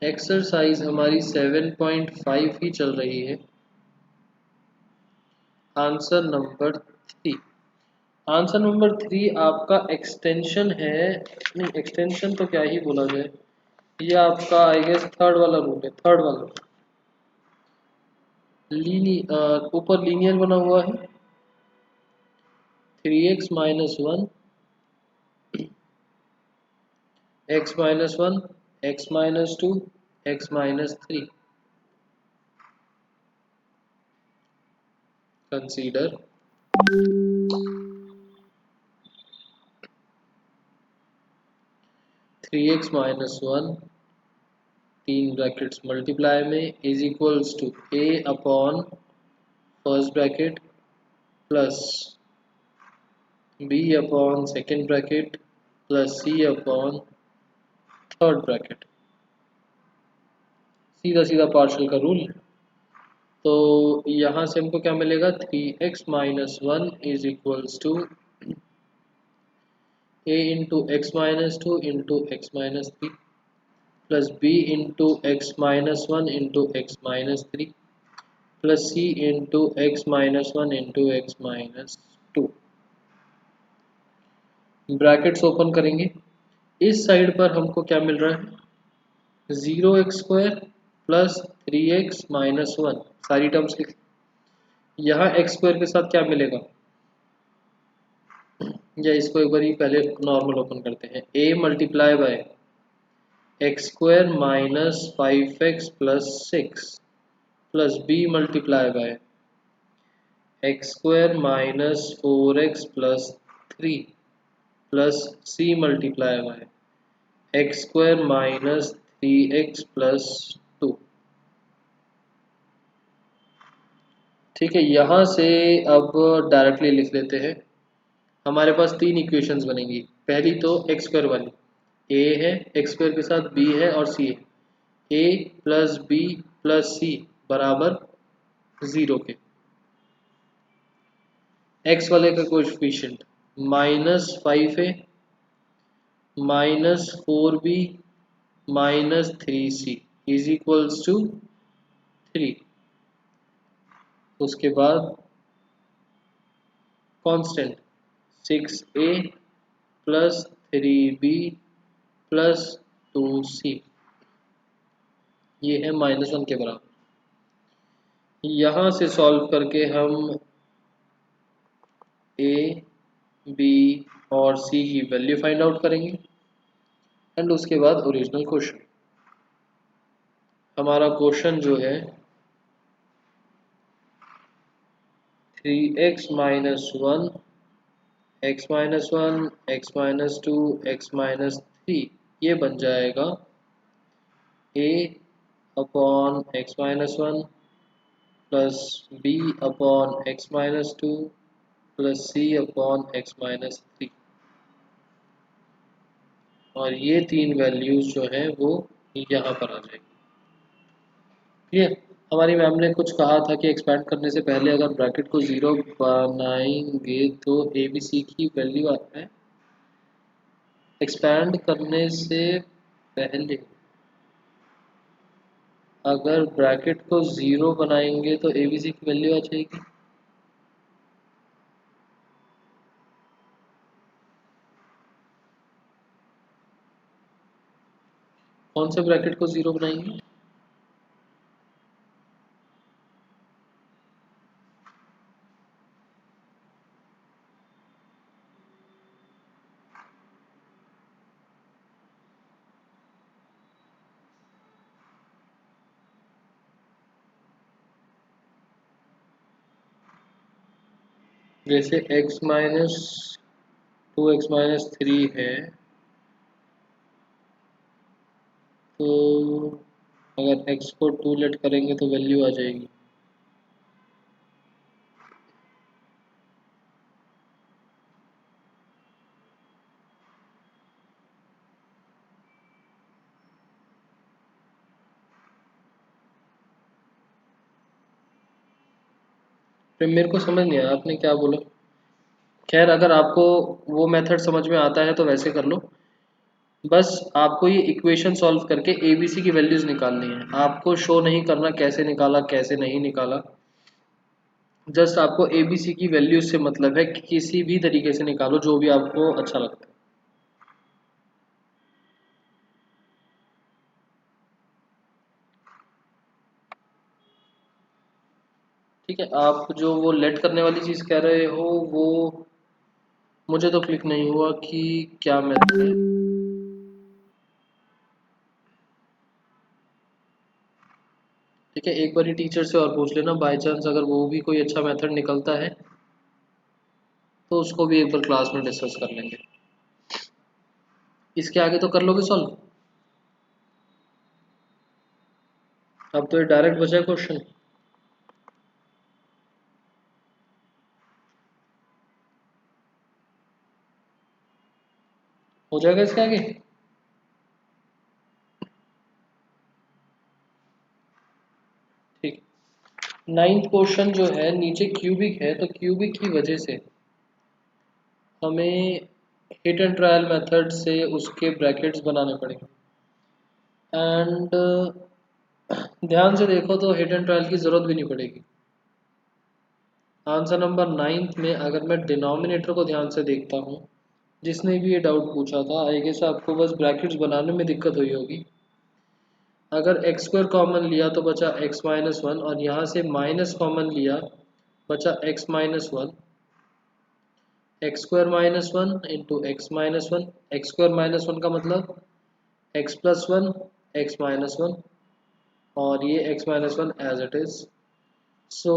Exercise हमारी 7.5 ही चल रही है। Answer number 3। आंसर नंबर 3 आपका एक्सटेंशन है, नहीं एक्सटेंशन तो क्या ही बोला जाए, ये आपका आई गेस थर्ड वाला रूल है, थर्ड वाला ऊपर लीनियर बना हुआ है 3x minus 1 x minus 1 x minus 2 x minus 3। Consider 3x minus 1 तीन ब्रैकेट्स मल्टीप्लाई में is equals to a upon first bracket plus b upon second bracket plus c upon third bracket. सीधा सीधा partial का rule. तो यहाँ से हमको क्या मिलेगा, 3x minus 1 is equals to a into x minus 2 into x minus 3 plus b into x minus 1 into x minus 3 plus c into x minus 1 into x minus 2। Brackets open करेंगे, इस side पर हमको क्या मिल रहा है, 0x² plus 3x minus 1, सारी terms लिख। यहाँ x² के साथ क्या मिलेगा, या इसको एक बार ही पहले नॉर्मल ओपन करते हैं, a multiply by x² minus 5x plus 6 plus b multiply by x² minus 4x plus 3 plus c multiply by x² minus 3x plus 2। ठीक है, यहाँ से अब डायरेक्टली लिख लेते हैं। हमारे पास तीन इक्वेशंस बनेंगी। पहली तो x² वाली, a है, x² के साथ b है और c है। a plus b plus c बराबर 0 के। x वाले का कोएफिशिएंट -5 है, -4b minus 3c is equals to 3। उसके बाद constant 6a plus 3b plus 2c, ये है -1 के बराबर। यहाँ से सॉल्व करके हम a b और c की वैल्यू फाइंड आउट करेंगे एंड उसके बाद ओरिजिनल क्वेश्चन। हमारा क्वेश्चन जो है 3x minus 1 x minus 1 x minus 2 x minus 3, ये बन जाएगा a upon x minus 1 plus b upon x minus 2 plus c upon x minus 3। और ये तीन वैल्यूज जो हैं वो यहाँ पर आ जाएगी। क्लियर। हमारी मैम ने कुछ कहा था कि एक्सपैंड करने से पहले अगर ब्रैकेट को 0 बनाएंगे तो ए बी सी की वैल्यू आता है। एक्सपैंड करने से पहले अगर ब्रैकेट को 0 बनाएंगे तो ए बी सी की वैल्यू आ जाएगी। कौन से ब्रैकेट को 0 बनाएंगे, जैसे x माइनस 2 x माइनस 3 है, तो अगर x को 2 लेट करेंगे तो वैल्यू आ जाएगी। फिर मेरे को समझ नहीं आया आपने क्या बोला। खैर अगर आपको वो मेथड समझ में आता है तो वैसे कर लो। बस आपको ये इक्वेशन सॉल्व करके ABC की वैल्यूज निकालनी है, आपको शो नहीं करना कैसे निकाला कैसे नहीं निकाला, जस्ट आपको ABC की वैल्यूज से मतलब है कि किसी भी तरीके से निकालो जो भी आपको अच्छा लगता है। ठीक है, आप जो वो लेट करने वाली चीज़ कह रहे हो वो मुझे तो क्लिक नहीं हुआ कि क्या मेथड है। ठीक है, एक बार टीचर से और पूछ लेना, बाय चांस अगर वो भी कोई अच्छा मेथड निकलता है तो उसको भी एक बार क्लास में डिस्कस कर लेंगे। इसके आगे तो कर लोगे सॉल्व? अब तो ये डायरेक्ट बचा है क्वेश्चन। हो जाएगा इसके आगे? ठीक। नाइन्थ क्वेश्चन जो है नीचे क्यूबिक है, तो क्यूबिक की वजह से हमें हिट एंड ट्रायल मेथड से उसके ब्रैकेट्स बनाने पड़ेंगे। एंड ध्यान से देखो तो हिट एंड ट्रायल की ज़रूरत भी नहीं पड़ेगी। आंसर नंबर नाइन्थ में अगर मैं डिनोमिनेटर को ध्यान से देखता हूँ, जिसने भी ये डाउट पूछा था आई गेस आपको बस ब्रैकेट्स बनाने में दिक्कत हुई होगी। अगर एक्स स्क्वायर कॉमन लिया तो बचा एक्स माइनस वन, और यहाँ से माइनस कॉमन लिया बचा x minus one. X square minus one into x minus one, x square minus one का मतलब x plus one x minus one, और ये x minus one as it is. So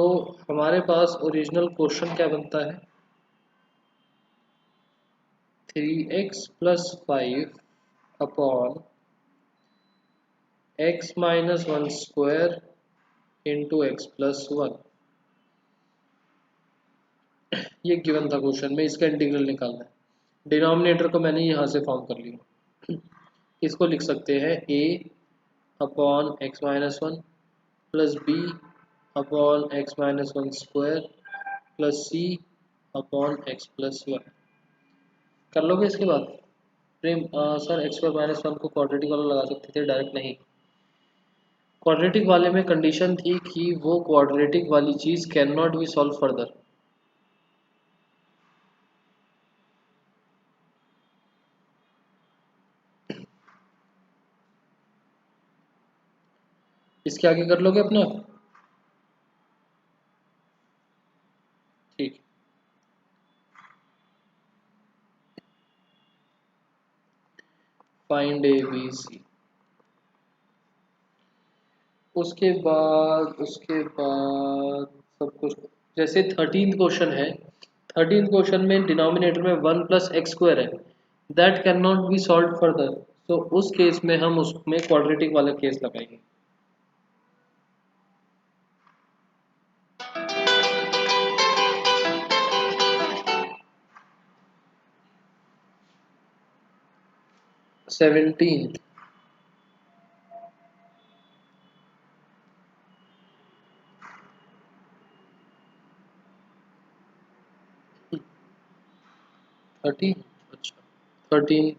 हमारे पास ओरिजिनल क्वेश्चन क्या बनता है, 3x+5 upon x minus one square into x plus one. ये गिवन था क्वेश्चन में, इसका इंटीग्रल निकालना है। डिनोमिनेटर को मैंने यहाँ से फॉर्म कर लिया। इसको लिख सकते हैं a upon x minus one plus b upon x minus one square plus c upon x plus one. कर लोगे इसके बाद? Prem sir x square minus one को क्वाड्रेटिक वाला लगा सकते थे, डायरेक्ट नहीं। क्वाड्रेटिक वाले में कंडीशन थी कि वो क्वाड्रेटिक वाली चीज़ can not be solve further. इसके आगे कर लोगे अपना? ठीक। Find a b c. उसके बाद सब कुछ जैसे 13th क्वेश्चन है। 13th क्वेश्चन में डिनोमिनेटर में 1 + x² है, that can not be solve further. तो उस केस में हम उसमें क्वाड्रेटिक वाला केस लगाएंगे। सेवनटीन। 13। अच्छा, 13।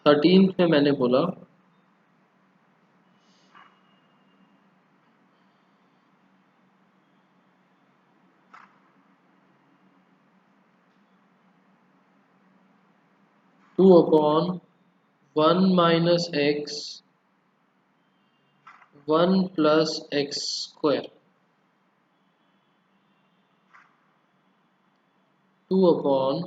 13 में मैंने बोला 2/1 - x 1 + x²। 2/1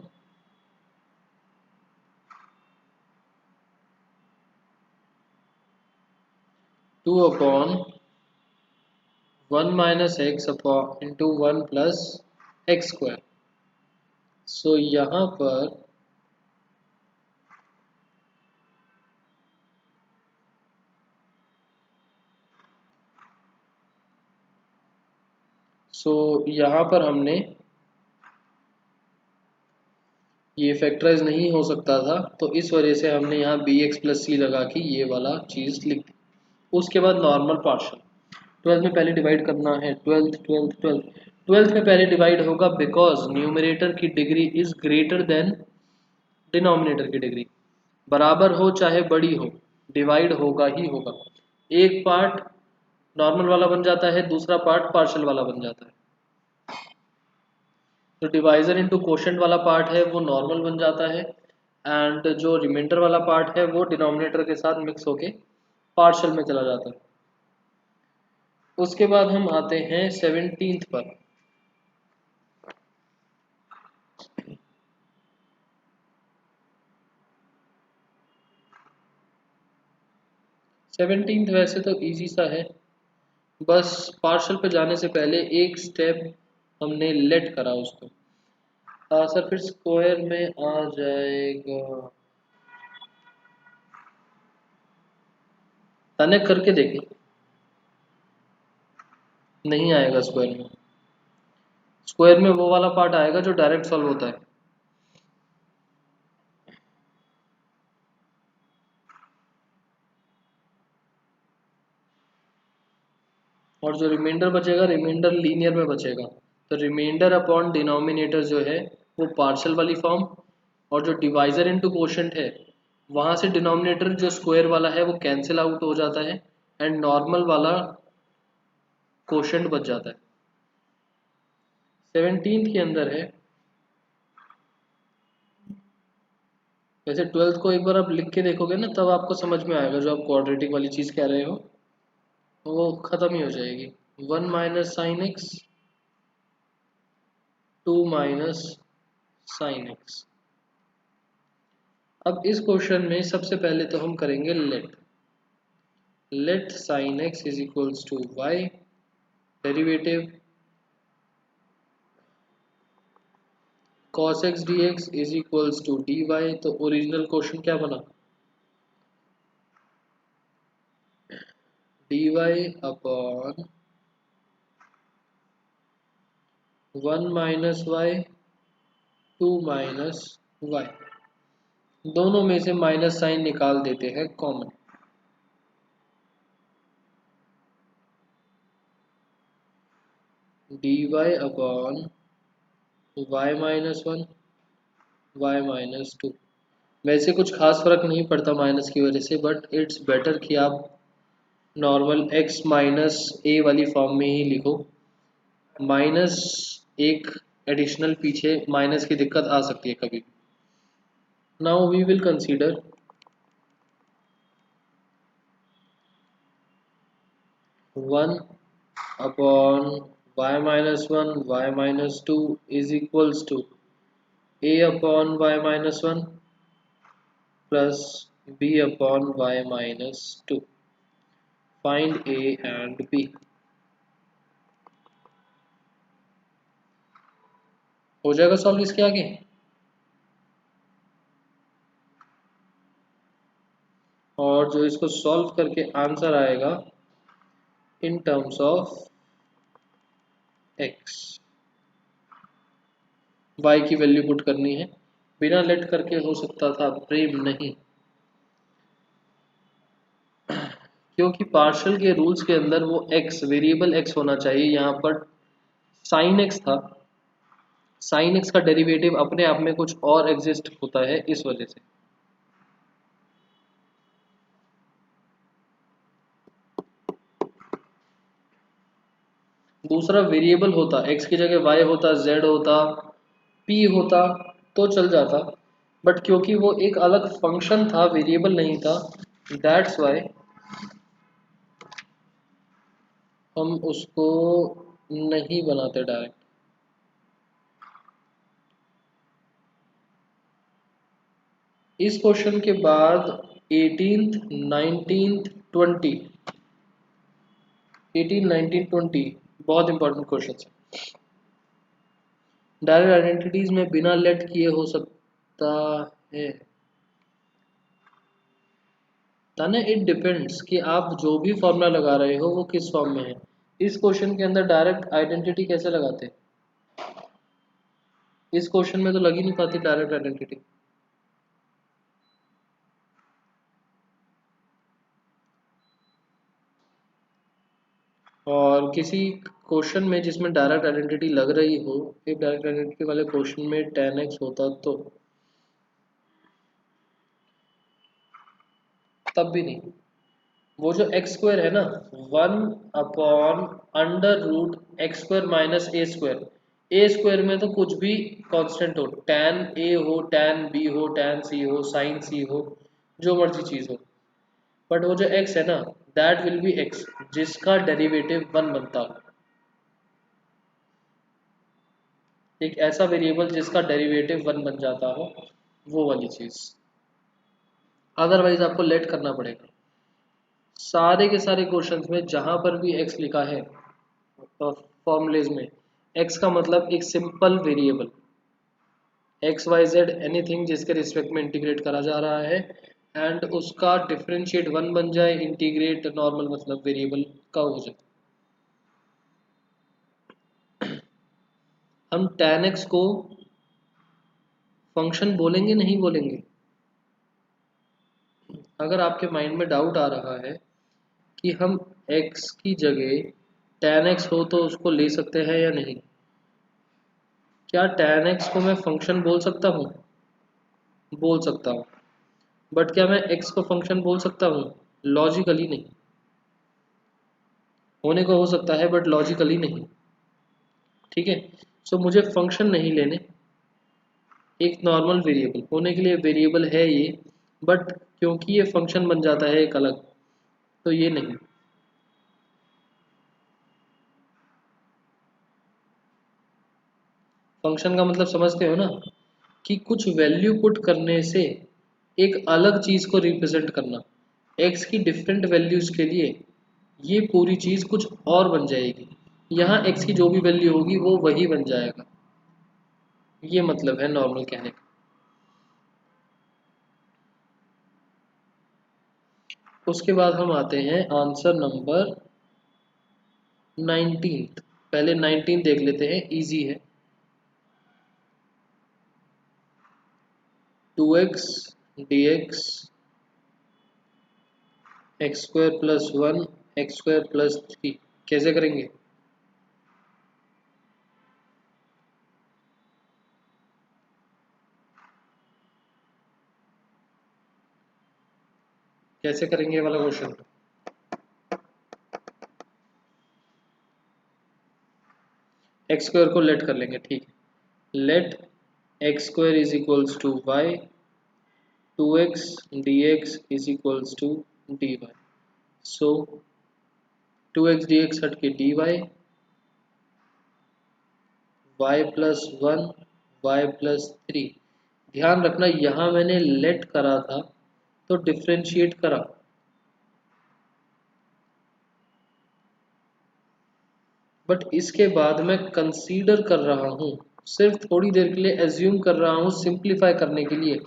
x into 1 + x²। सो यहाँ पर यहाँ पर हमने ये फैक्टराइज नहीं हो सकता था, तो इस वजह से हमने यहाँ bx+c लगा के ये वाला चीज़ लिख दी। उसके बाद नॉर्मल पार्शियल 12th में पहले डिवाइड करना है। 12th में पहले डिवाइड होगा बिकॉज न्यूमरेटर की degree is greater than denominator की डिग्री बराबर हो चाहे बड़ी हो, डिवाइड होगा ही होगा। एक पार्ट नॉर्मल वाला बन जाता है, दूसरा पार्ट पार्शियल वाला बन जाता है। तो डिवाइजर इनटू कोशेंट वाला पार्ट है वो नॉर्मल बन जाता है, एंड जो रिमाइंडर वाला पार्ट है वो डिनोमिनेटर के साथ मिक्स होके पार्शियल में चला जाता है। उसके बाद हम आते हैं 17th पर। 17th वैसे तो इजी सा है, बस पार्शियल पे जाने से पहले एक स्टेप हमने लेट करा उसको। सर फिर स्क्वायर में आ जाएगा, तने करके देखें, नहीं आएगा स्क्वायर में। स्क्वायर में वो वाला पार्ट आएगा जो डायरेक्ट सॉल्व होता है, और जो रिमाइंडर बचेगा रिमाइंडर लीनियर में बचेगा। तो रिमाइंडर अपॉन डिनोमिनेटर जो है वो पार्शियल वाली फॉर्म, और जो डिवाइजर इनटू कोशेंट है वहाँ से डिनोमिनेटर जो स्क्वायर वाला है वो कैंसिल आउट हो जाता है, एंड नॉर्मल वाला कोशेंट बच जाता है। 17th के अंदर है, वैसे 12th को एक बार आप लिख के देखोगे ना तब आपको समझ में आएगा, जो आप क्वाड्रेटिक वाली चीज़ कह रहे हो वो ख़त्म ही हो जाएगी। 1 minus sine x, 2 minus sine x. अब इस क्वेश्चन में सबसे पहले तो हम करेंगे let sine x is equals to y, derivative cos x dx is equals to dy। तो ओरिजिनल क्वेश्चन क्या बना, dy upon 1 minus y 2 minus y, दोनों में से माइनस साइन निकाल देते हैं common. dy upon y minus 1 y minus 2। वैसे कुछ खास फर्क नहीं पड़ता माइनस की वजह से, बट इट्स बेटर कि आप नॉर्मल x माइनस ए वाली फॉर्म में ही लिखो। माइनस एक एडिशनल पीछे माइनस की दिक्कत आ सकती है कभी। Now we will consider 1 upon y minus 1 y minus 2 is equals to a upon y minus 1 plus b upon y minus 2। Find a and b। हो जाएगा सॉल्व इसके आगे। और जो इसको सॉल्व करके आंसर आएगा in terms of x, y की वैल्यू पुट करनी है, बिना लेट करके हो सकता था प्रेम नहीं, क्योंकि पार्शियल के रूल्स के अंदर वो x वेरिएबल x होना चाहिए। यहाँ पर साइन x था, साइन x का डेरिवेटिव अपने आप में कुछ और एग्जिस्ट होता है इस वजह से। दूसरा वेरिएबल होता, x की जगह y होता, z होता, p होता तो चल जाता, बट क्योंकि वो एक अलग फंक्शन था, वेरिएबल नहीं था, दैट्स वाई हम उसको नहीं बनाते डायरेक्ट। इस क्वेश्चन के बाद 18th 19th 20, 18 19 20 बहुत इंपॉर्टेंट क्वेश्चन है। डायरेक्ट आइडेंटिटीज में बिना लेट किए हो सकता है, ताने इट डिपेंड्स कि आप जो भी फॉर्मूला लगा रहे हो वो किस फॉर्म में है। इस क्वेश्चन के अंदर डायरेक्ट आइडेंटिटी कैसे लगाते, इस क्वेश्चन में तो लग ही नहीं पाती डायरेक्ट आइडेंटिटी। और किसी क्वेश्चन में जिसमें डायरेक्ट आइडेंटिटी लग रही हो, एक डायरेक्ट आइडेंटिटी वाले क्वेश्चन में tan x होता तो तब भी नहीं। वो जो एक्स स्क्वायर है ना, 1/√x² माइनस ए स्क्वायर। ए स्क्वायर में तो कुछ भी कांस्टेंट हो, tan ए हो, tan बी हो, tan सी हो, sin सी हो, जो मर्जी चीज हो, बट वो जो x है ना, दैट विल बी x जिसका डेरिवेटिव 1 बनता हो। एक ऐसा वेरिएबल जिसका डेरिवेटिव 1 बन जाता हो, वो वाली चीज। अदरवाइज आपको लेट करना पड़ेगा। सारे के सारे क्वेश्चंस में जहां पर भी x लिखा है फॉर्मूलेज में, x का मतलब एक simple variable, x y z anything जिसके रिस्पेक्ट में इंटीग्रेट करा जा रहा है, एंड उसका डिफरेंशिएट 1 बन जाए, इंटीग्रेट नॉर्मल मतलब वेरिएबल का हो जाए। हम tan x को फंक्शन बोलेंगे नहीं बोलेंगे? अगर आपके माइंड में डाउट आ रहा है कि हम x की जगह tan x हो तो उसको ले सकते हैं या नहीं, क्या tan x को मैं फंक्शन बोल सकता हूँ? बोल सकता हूँ, बट क्या मैं x को फंक्शन बोल सकता हूँ? लॉजिकली नहीं। होने को हो सकता है बट लॉजिकली नहीं। ठीक है, सो मुझे फंक्शन नहीं लेने, एक नॉर्मल वेरिएबल होने के लिए वेरिएबल है ये, बट क्योंकि ये फंक्शन बन जाता है एक अलग, तो ये नहीं। फंक्शन का मतलब समझते हो ना, कि कुछ वैल्यू पुट करने से एक अलग चीज को रिप्रेजेंट करना। x की डिफरेंट वैल्यूज के लिए ये पूरी चीज कुछ और बन जाएगी, यहाँ x की जो भी वैल्यू होगी वो वही बन जाएगा। ये मतलब है नॉर्मल कहने का। उसके बाद हम आते हैं आंसर नंबर 19। पहले 19 देख लेते हैं, इजी है। 2x dx x² + 1 x² + 3 कैसे करेंगे? कैसे करेंगे वाला क्वेश्चन? x² को लेट कर लेंगे, ठीक है। Let x² = y, 2x dx = dy। So 2x dx हट के dy, y+1 y+3। ध्यान रखना यहाँ मैंने लेट करा था तो डिफ्रेंशिएट करा, बट इसके बाद मैं कंसीडर कर रहा हूँ, सिर्फ थोड़ी देर के लिए एज्यूम कर रहा हूँ सिंप्लीफाई करने के लिए,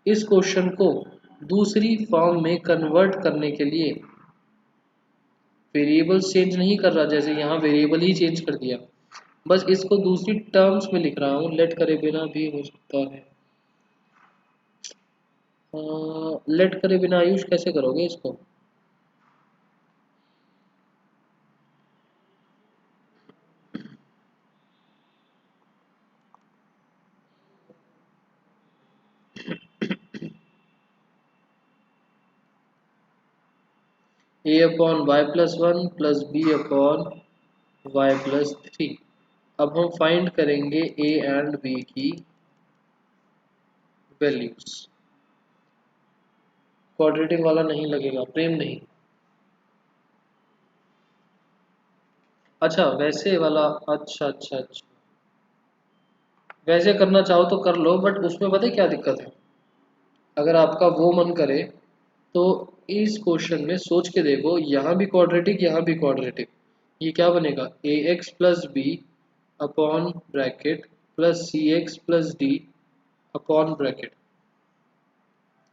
इस क्वेश्चन को दूसरी फॉर्म में कन्वर्ट करने के लिए। वेरिएबल्स चेंज नहीं कर रहा, जैसे यहाँ वेरिएबल ही चेंज कर दिया, बस इसको दूसरी टर्म्स में लिख रहा हूँ, लेट करे बिना भी हो सकता है। लेट करे बिना आयुष कैसे करोगे इसको? a/y+1 + b/y+3। अब हम फाइंड करेंगे a एंड b की वैल्यूज। क्वाड्रेटिक वाला नहीं लगेगा प्रेम, नहीं। अच्छा वैसे वाला, अच्छा अच्छा अच्छा, वैसे करना चाहो तो कर लो, बट उसमें पता है क्या दिक्कत है? अगर आपका वो मन करे तो इस क्वेश्चन में सोच के देखो, यहाँ भी क्वाड्रेटिक यहाँ भी क्वाड्रेटिक, ये क्या बनेगा? ax + b upon bracket plus cx + d upon bracket.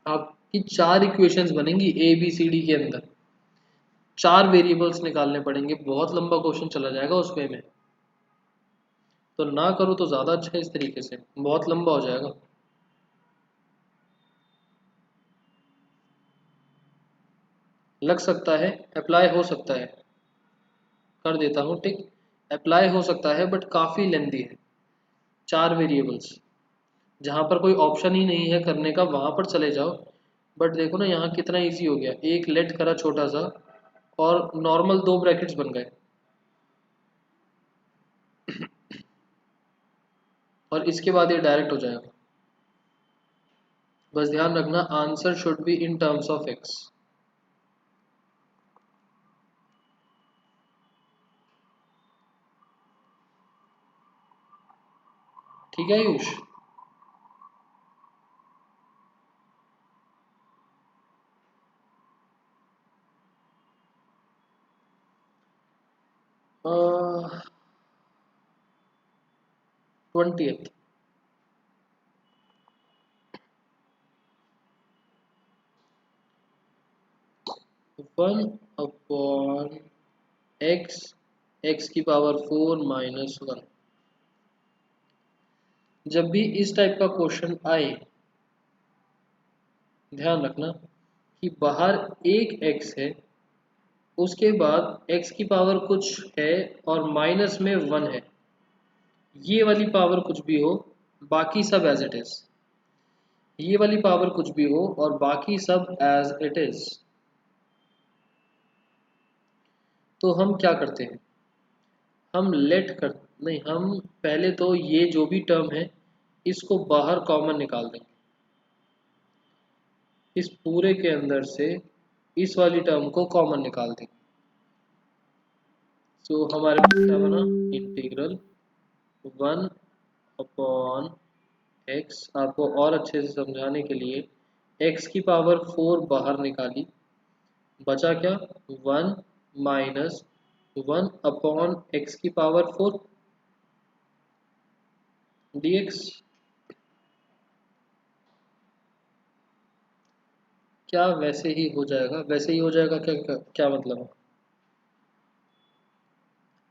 आपकी 4 इक्वेशंस बनेंगी ए बी सी डी के अंदर, 4 वेरिएबल्स निकालने पड़ेंगे, बहुत लंबा क्वेश्चन चला जाएगा उसमें में। तो ना करो तो ज़्यादा अच्छा है, इस तरीके से बहुत लंबा हो जाएगा। लग सकता है, अप्लाई हो सकता है, कर देता हूँ टिक। अप्लाई हो सकता है बट काफ़ी लेंदी है। 4 वेरिएबल्स, जहाँ पर कोई ऑप्शन ही नहीं है करने का वहाँ पर चले जाओ, बट देखो ना यहाँ कितना इजी हो गया, एक लेट करा छोटा सा और नॉर्मल दो ब्रैकेट्स बन गए, और इसके बाद ये डायरेक्ट हो जाएगा। बस ध्यान रखना answer should be in terms of x. ठीक है Ayush? uh, 20th। 1/x, x की पावर 4 माइनस 1। जब भी इस टाइप का क्वेश्चन आए, ध्यान रखना कि बाहर एक x है, उसके बाद x की पावर कुछ है और माइनस में 1 है, ये वाली पावर कुछ भी हो, बाकी सब एज इट इज। ये वाली पावर कुछ भी हो और बाकी सब एज इट इज। तो हम क्या करते हैं, हम लेट कर नहीं, हम पहले तो ये जो भी टर्म है इसको बाहर कॉमन निकाल देंगे, इस पूरे के अंदर से इस वाली टर्म को कॉमन निकाल देंगे। सो हमारे पास क्या बना, इंटीग्रल 1/x। आपको और अच्छे से समझाने के लिए x की पावर 4 बाहर निकाली, बचा क्या, 1 माइनस 1/x की पावर 4 dx। क्या वैसे ही हो जाएगा? वैसे ही हो जाएगा क्या क्या, क्या मतलब है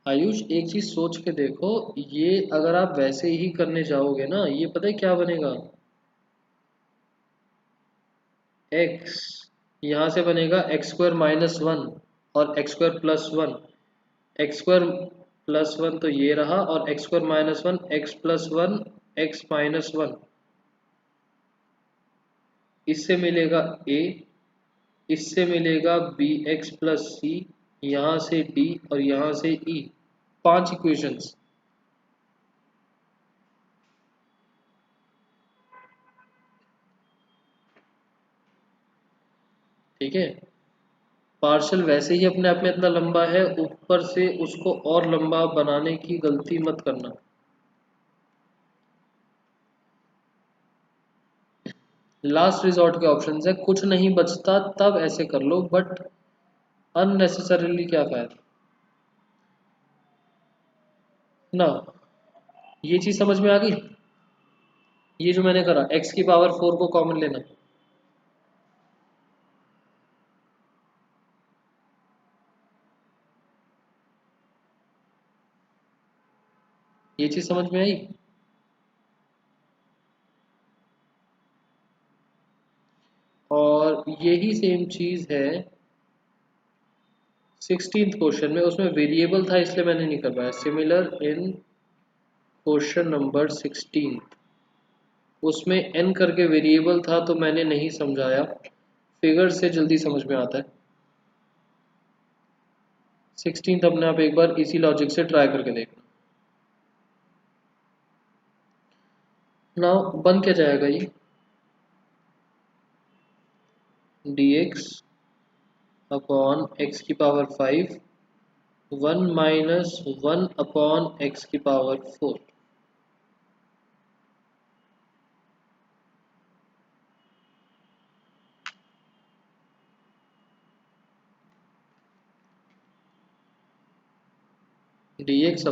आयुष? एक चीज सोच के देखो, ये अगर आप वैसे ही करने जाओगे ना, ये पता है क्या बनेगा, x यहाँ से बनेगा x² माइनस 1 और x² प्लस 1। x² प्लस 1 तो ये रहा, और x² minus 1 x plus 1 x minus 1। इससे मिलेगा a, इससे मिलेगा bx प्लस c, यहाँ से d और यहाँ से e। 5 इक्वेशंस। ठीक है, पार्शल वैसे ही अपने आप में इतना लंबा है, ऊपर से उसको और लंबा बनाने की गलती मत करना। लास्ट रिजॉर्ट के ऑप्शन है, कुछ नहीं बचता तब ऐसे कर लो, बट अननेसेसरीली क्या फायदा ना। ये चीज समझ में आ गई? ये जो मैंने करा x की पावर 4 को कॉमन लेना, ये चीज समझ में आई? और यही सेम चीज है 16th क्वेश्चन में, उसमें वेरिएबल था इसलिए मैंने नहीं कर पाया। सिमिलर इन क्वेश्चन नंबर 16, उसमें n करके वेरिएबल था तो मैंने नहीं समझाया, फिगर से जल्दी समझ में आता है। 16th अपने आप एक बार इसी लॉजिक से ट्राई करके देखना। नाउ बन क्या जाएगा ये, dx अपॉन x की पावर 5 1 माइनस 1 अपॉन x की पावर 4। dx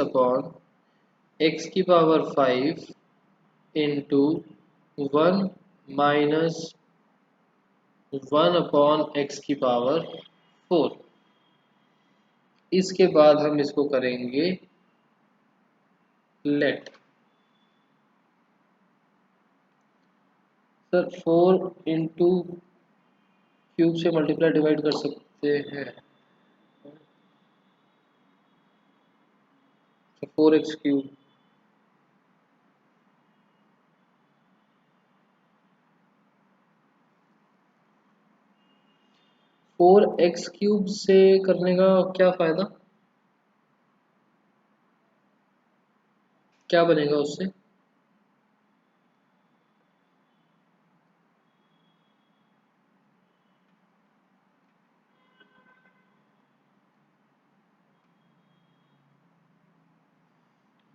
अपॉन x की power 5 into 1 minus 1 upon x की पावर 4। इसके बाद हम इसको करेंगे लेट। सर 4 इंटू क्यूब से मल्टीप्लाई डिवाइड कर सकते हैं, 4x³ 4x³ से करने का क्या फ़ायदा, क्या बनेगा उससे?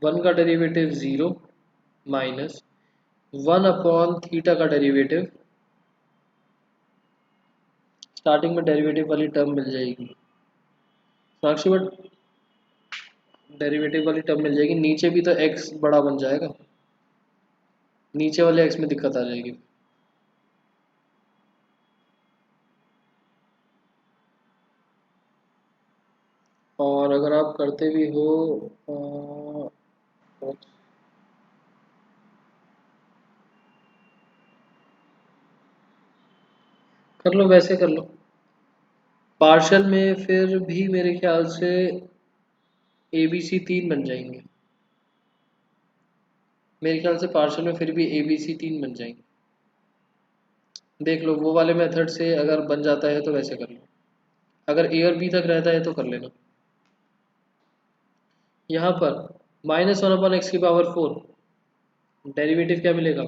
1 का डेरिवेटिव 0 माइनस 1/थीटा का डेरिवेटिव, स्टार्टिंग में डेरिवेटिव वाली टर्म मिल जाएगी साक्षी, बट डेरिवेटिव वाली टर्म मिल जाएगी, नीचे भी तो x बड़ा बन जाएगा, नीचे वाले x में दिक्कत आ जाएगी। और अगर आप करते भी हो कर लो, वैसे कर लो। पार्शियल में फिर भी मेरे ख्याल से ए बी सी 3 बन जाएंगे, मेरे ख्याल से पार्शियल में फिर भी ए बी सी 3 बन जाएंगे। देख लो वो वाले मेथड से अगर बन जाता है तो वैसे कर लो, अगर ए और बी तक रहता है तो कर लेना। यहाँ पर -1/x⁴ डेरिवेटिव क्या मिलेगा,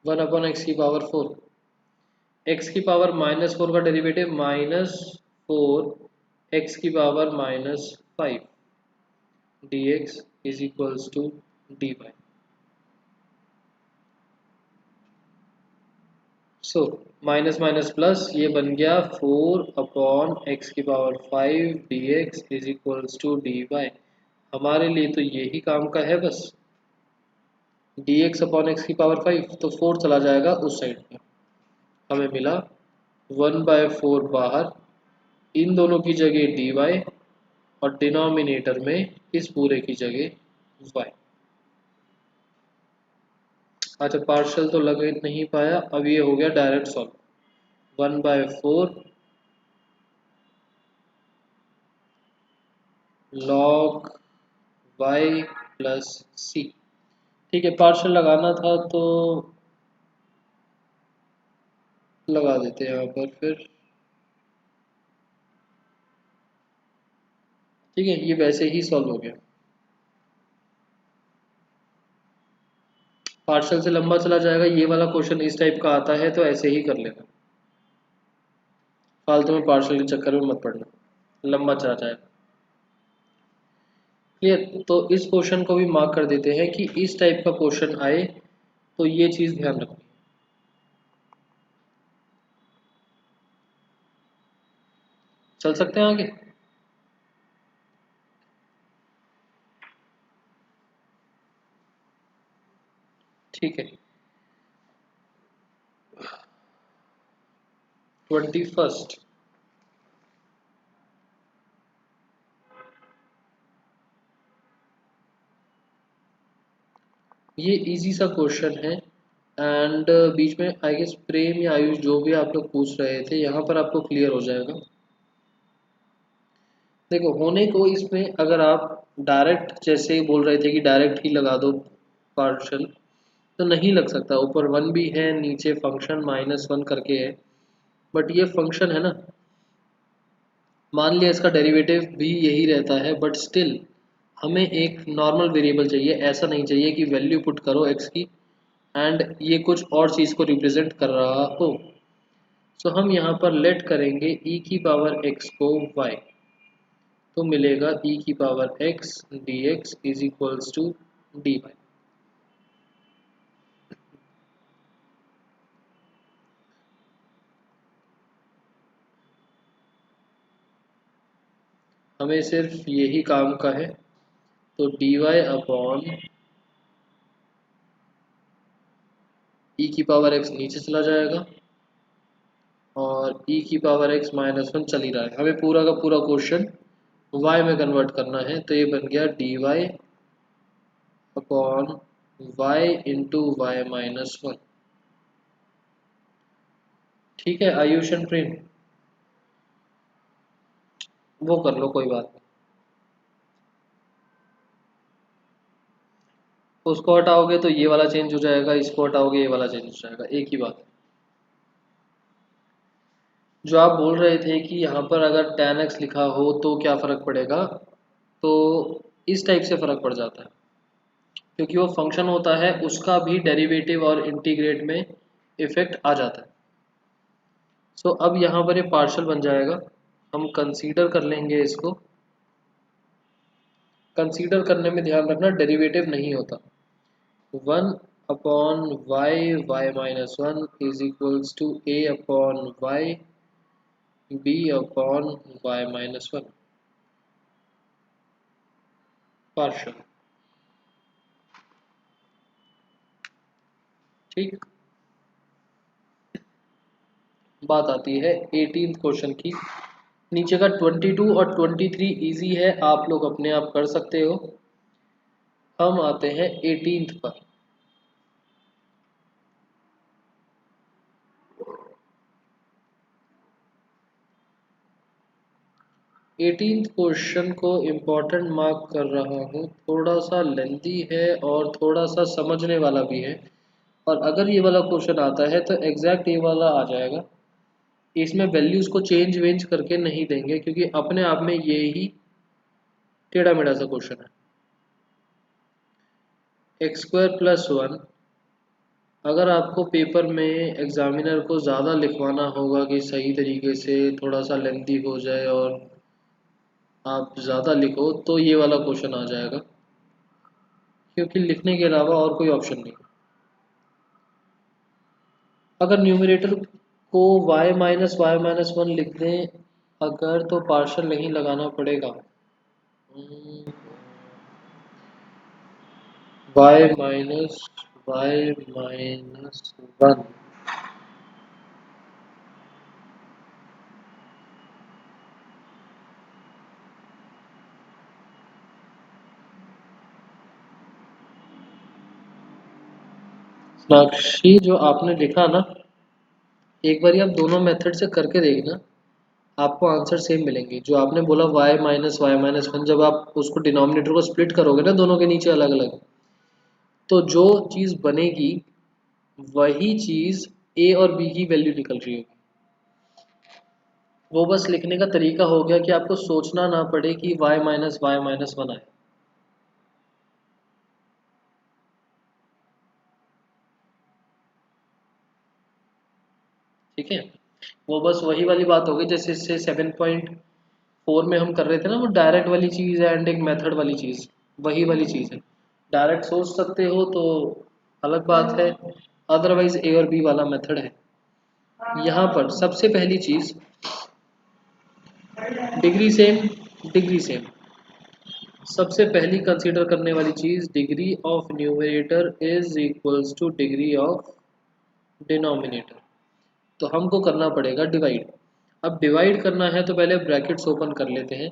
1/x⁴, x⁴ का derivative -4 x⁻⁵ dx is equals to dy। So minus minus plus ये बन गया 4/x⁵ dx is equals to dy। हमारे लिए तो यही काम का है बस, dx/x⁵ तो 4 चला जाएगा उस साइड पे, हमें मिला 1/4 बाहर, इन दोनों की जगह dy और डिनोमिनेटर में इस पूरे की जगह y। अच्छा पार्शियल तो लग नहीं पाया, अब ये हो गया direct solve, 1/4 log y plus c। ठीक है, पार्शियल लगाना था तो लगा देते हैं यहाँ पर फिर। ठीक है, ये वैसे ही सॉल्व हो गया, पार्शियल से लंबा चला जाएगा, ये वाला क्वेश्चन इस टाइप का आता है तो ऐसे ही कर लेना, फालतू में पार्शियल के चक्कर में मत पड़ना, लंबा चला जाएगा। क्लियर, तो इस क्वेश्चन को भी मार्क कर देते हैं कि इस टाइप का क्वेश्चन आए तो ये चीज ध्यान रखनी। चल सकते हैं आगे। ठीक है, 21, ये इजी सा क्वेश्चन है एंड बीच में आई गेस प्रेम या आयुष जो भी आप लोग पूछ रहे थे यहाँ पर आपको क्लियर हो जाएगा। देखो होने को इसमें अगर आप डायरेक्ट जैसे बोल रहे थे कि डायरेक्ट ही लगा दो पार्शियल, तो नहीं लग सकता, ऊपर 1 भी है, नीचे फंक्शन -1 करके है, बट ये फंक्शन है ना, मान लिया इसका डेरिवेटिव भी यही रहता है, बट स्टिल हमें एक नॉर्मल वेरिएबल चाहिए, ऐसा नहीं चाहिए कि वैल्यू पुट करो x की एंड ये कुछ और चीज़ को रिप्रेजेंट कर रहा हो। सो हम यहाँ पर लेट करेंगे e⁻x को y, तो मिलेगा e⁻x dx is equals to dy। हमें सिर्फ यही काम का है, तो dy अपॉन e⁻x नीचे चला जाएगा और e⁻x-1 चल ही रहा है, हमें पूरा का पूरा क्वेश्चन y में कन्वर्ट करना है, तो ये बन गया dy upon y into y-1। ठीक है आयुष एंड प्रेम, वो कर लो, कोई बात नहीं। उसको हटाओगे तो ये वाला चेंज हो जाएगा, इसको हटाओगे ये वाला चेंज हो जाएगा, एक ही बात है। जो आप बोल रहे थे कि यहाँ पर अगर tan x लिखा हो तो क्या फ़र्क पड़ेगा, तो इस टाइप से फ़र्क पड़ जाता है, क्योंकि वो फंक्शन होता है उसका भी डेरिवेटिव और इंटीग्रेट में इफेक्ट आ जाता है। सो अब यहाँ पर ये पार्शल बन जाएगा, हम कंसीडर कर लेंगे इसको। कंसीडर करने में ध्यान रखना डेरिवेटिव नहीं होता। 1/y is equals to a/y b/y-1 partial. ठीक, बात आती है 18th क्वेश्चन की। नीचे का 22 और 23 इजी है, आप लोग अपने आप कर सकते हो। हम आते हैं 18th पर। 18th क्वेश्चन को इम्पोर्टेंट मार्क कर रहा हूँ, थोड़ा सा लेंथी है और थोड़ा सा समझने वाला भी है। और अगर ये वाला क्वेश्चन आता है तो एग्जैक्ट ये वाला आ जाएगा। इसमें वैल्यूज को चेंज वेंज करके नहीं देंगे, क्योंकि अपने आप में ये ही टेढ़ा मेढ़ा सा क्वेश्चन है। x² + 1, अगर आपको पेपर में एग्जामिनर को ज़्यादा लिखवाना होगा कि सही तरीके से थोड़ा सा लेंथी हो जाए और आप ज़्यादा लिखो, तो ये वाला क्वेश्चन आ जाएगा, क्योंकि लिखने के अलावा और कोई ऑप्शन नहीं। अगर न्यूमरेटर को y-y-1 लिख दें अगर, तो पार्शल नहीं लगाना पड़ेगा। y-y-1 साक्षी, जो आपने लिखा ना, एक बार आप दोनों मेथड से करके देखना, आपको आंसर सेम मिलेंगे। जो आपने बोला y-y-1, जब आप उसको डिनोमिनेटर को स्प्लिट करोगे ना दोनों के नीचे अलग अलग, तो जो चीज़ बनेगी वही चीज़ a और b की वैल्यू निकल रही होगी। वो बस लिखने का तरीका हो गया कि आपको सोचना ना पड़े कि y-y-1 आए। ठीक है, वो बस वही वाली बात होगी जैसे इससे 7.4 में हम कर रहे थे ना, वो डायरेक्ट वाली चीज़ है एंड एक मेथड वाली चीज़, वही वाली चीज़ है। डायरेक्ट सोच सकते हो तो अलग बात है, अदरवाइज ए और बी वाला मेथड है। यहाँ पर सबसे पहली चीज़ डिग्री सेम, डिग्री सेम। सबसे पहली कंसीडर करने वाली चीज़, degree of numerator is equals to degree of denominator. तो हमको करना पड़ेगा डिवाइड। अब डिवाइड करना है तो पहले ब्रैकेट्स ओपन कर लेते हैं।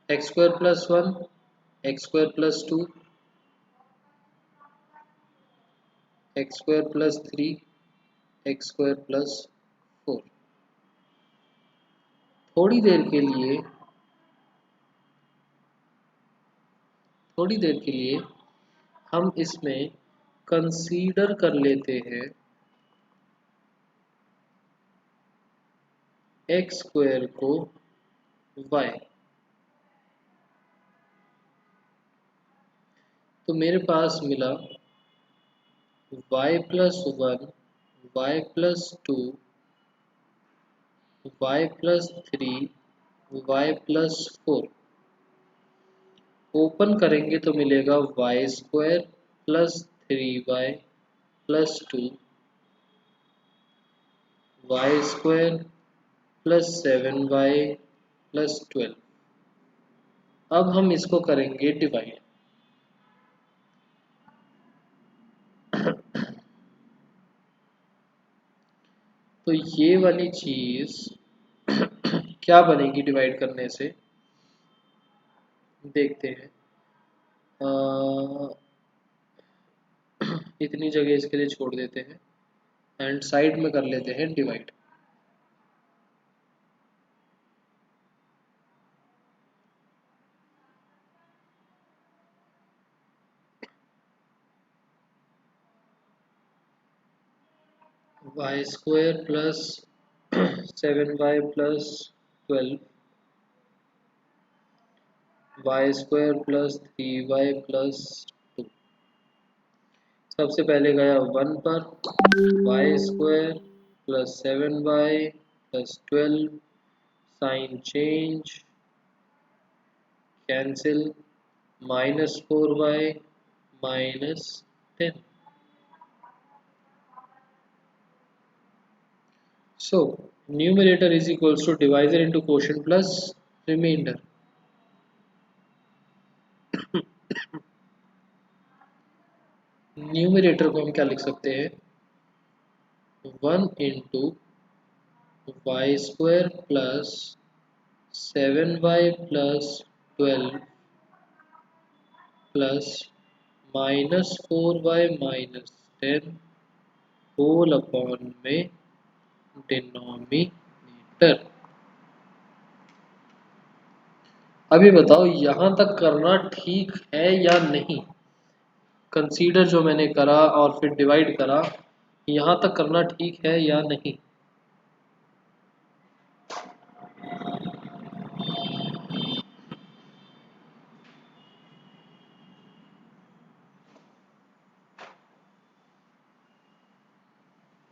x² + 1, x² + 2, x² + 3, x² + 4। थोड़ी देर के लिए थोड़ी देर के लिए हम इसमें कंसीडर कर लेते हैं x² को y। तो मेरे पास मिला y+1, y+2, y+3, y+4। Open करेंगे तो मिलेगा y² + 3y+2, y² + 7y+12। अब हम इसको करेंगे डिवाइड। तो ये वाली चीज़ क्या बनेगी डिवाइड करने से, देखते हैं। इतनी जगह इसके लिए छोड़ देते हैं एंड साइड में कर लेते हैं divide. Y square plus 7y plus 12 y square plus 3y plus 2। सबसे पहले गया 1 पर, y square plus 7y plus 12 sign change cancel -4y -10। So numerator is equals to divisor into quotient plus remainder। Numerator को हम क्या लिख सकते हैं, 1 into y square plus 7y plus 12 plus -4y -10 whole upon में डिनोमिनेटर। अभी बताओ यहाँ तक करना ठीक है या नहीं। कंसीडर जो मैंने करा और फिर डिवाइड करा, यहाँ तक करना ठीक है या नहीं।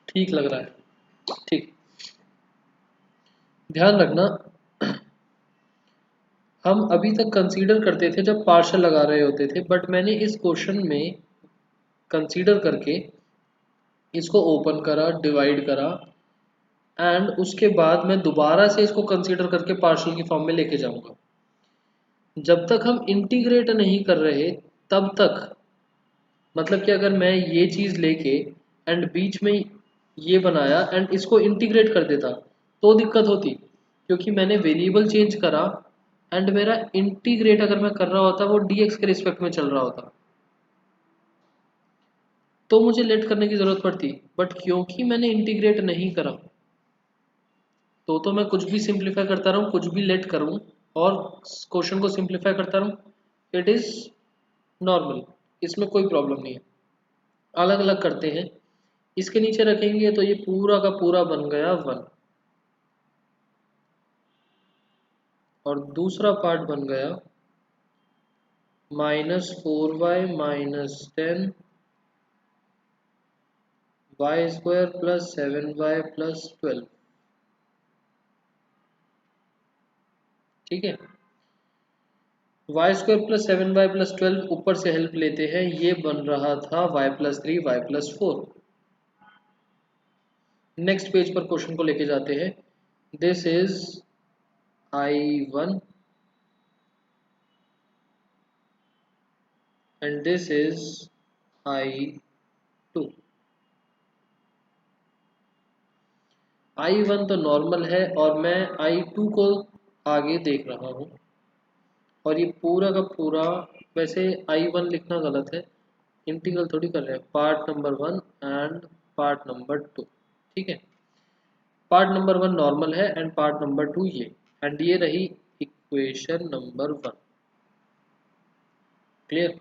ठीक लग रहा है, ठीक। ध्यान रखना, हम अभी तक कंसीडर करते थे जब पार्शल लगा रहे होते थे, बट मैंने इस क्वेश्चन में कंसीडर करके इसको ओपन करा, डिवाइड करा, एंड उसके बाद मैं दोबारा से इसको कंसीडर करके पार्शल की फॉर्म में लेके जाऊंगा। जब तक हम इंटीग्रेट नहीं कर रहे तब तक, मतलब कि अगर मैं ये चीज़ लेके एंड बीच में ये बनाया एंड इसको इंटीग्रेट कर देता तो दिक्कत होती, क्योंकि मैंने वेरिएबल चेंज करा एंड मेरा इंटीग्रेट अगर मैं कर रहा होता वो dx के रिस्पेक्ट में चल रहा होता तो मुझे लेट करने की ज़रूरत पड़ती। बट क्योंकि मैंने इंटीग्रेट नहीं करा तो मैं कुछ भी सिंप्लीफाई करता रहूँ, कुछ भी लेट करूँ और क्वेश्चन को सिंप्लीफाई करता रहूँ, इट इज़ नॉर्मल, इसमें कोई प्रॉब्लम नहीं है। अलग अलग करते हैं, इसके नीचे रखेंगे तो ये पूरा का पूरा बन गया 1 और दूसरा पार्ट बन गया -4y -10 Y square plus 7y plus 12। ठीक है, Y square plus 7y plus 12 ऊपर से हेल्प लेते हैं, ये बन रहा था y plus 3 y plus 4। Next page पर क्वेश्चन को लेके जाते हैं। This is I1 and this is I2। I1 तो नॉर्मल है और मैं I2 को आगे देख रहा हूँ, और ये पूरा का पूरा, वैसे I1 लिखना गलत है, इंटीग्रल थोड़ी कर रहे हैं, part number 1 and part number 2। ठीक है, पार्ट नंबर 1 नॉर्मल है एंड पार्ट नंबर 2 ये, एंड ये रही equation number 1। Clear,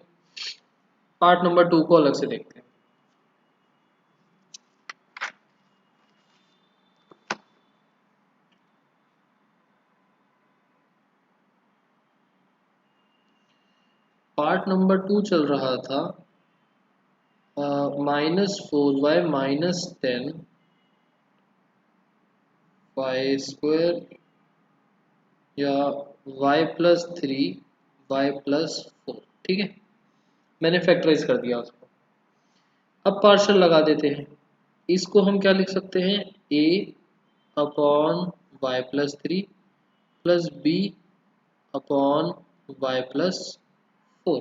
part number 2 को अलग से देखते हैं। पार्ट नंबर 2 चल रहा था -4y -10 वाई स्क्वायर या y प्लस 3 वाई प्लस 4। ठीक है, मैंने फैक्टराइज कर दिया उसको। अब पार्शल लगा देते हैं, इसको हम क्या लिख सकते हैं, a upon y plus 3 plus b upon y plus 4।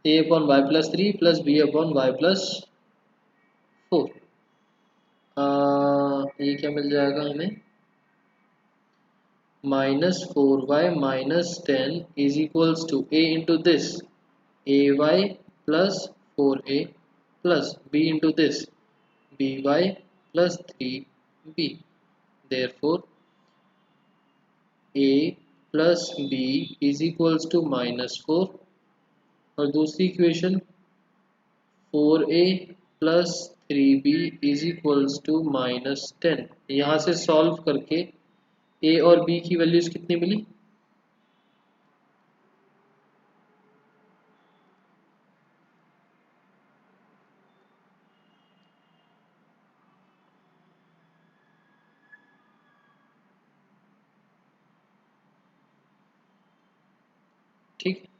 a upon y plus 3 plus b upon y plus 4। ये क्या मिल जाएगा हमें, -4y -10 is equals to a into this ay plus 4a plus b into this by plus 3b। Therefore a plus b is equals to -4 और दूसरी equation 4a plus 3b is equals to -10। यहाँ से solve करके a और b की values कितनी मिली, ठीक है।